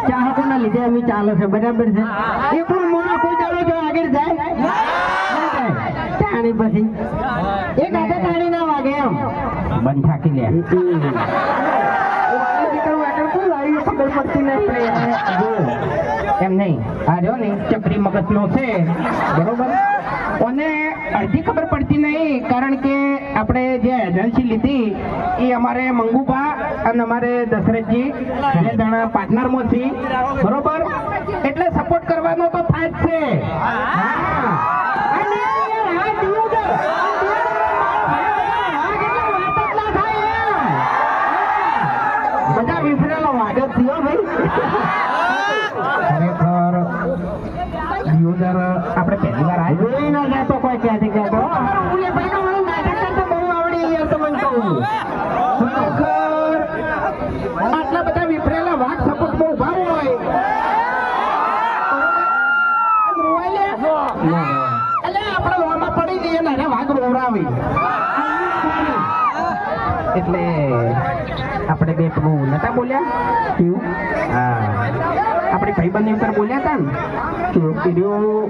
ચાહકોના લીધે અમે ચાલે છે બરાબર છે એ પણ મોના કોઈ ચાલો જો આગળ જાય ટાણી પછી એક હાથે ટાણી ના વાગે એમ બંધ થાકી લે ખબર પડતી નથી એમ નહીં આ રહ્યો ને ચક્રી મગજનો છે બરોબર અને અડધી ખબર પડતી નહીં કારણ કે આપણે જે એજન્સી લીધી એ અમારે મંગુભા અને અમારે દશરથજી બે જણા પાર્ટનરમાં છીએ બરોબર એટલે સપોર્ટ કરવાનો તો થાય જ છે બધા વિફરેલો વાગત થયો ભાઈ ખરેખર યુઝર આપણે પહેલી વાર આવી જોઈ ના જાતો કોઈ ક્યાંથી કહેતો આટલા બધા વિફરેલા વાઘ સપોર્ટમાં ઉભા હોય આપણે લોમાં પડી જઈએ ને એને વાઘ રોવરાવી એટલે આપણે બે પેલું નતા બોલ્યા કેવું હા આપણે ભાઈબંધ ઉપર બોલ્યા હતા ને કેવું વિડીયો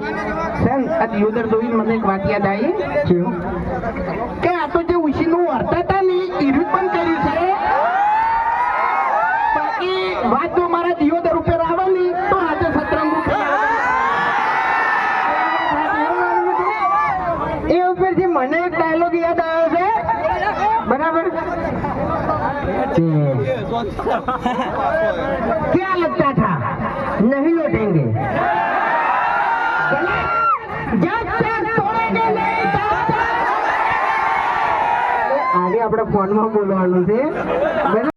છે ને આ દિયોદર જોઈને મને એક વાત યાદ આવી કેવું કે આ તો જે ઉશીનું વર્તા હતા ને એ પણ કર્યું છે બાકી વાત જો મારા દિયોદર ઉપર આવે ને તો આજે સતરંગું એ ઉપરથી મને એક ડાયલોગ યાદ આવ્યો છે बराबर क्या लगता था नहीं लौटेंगे जब तक तोड़ेंगे नहीं आगे अपने फोन में बोलવાનું છે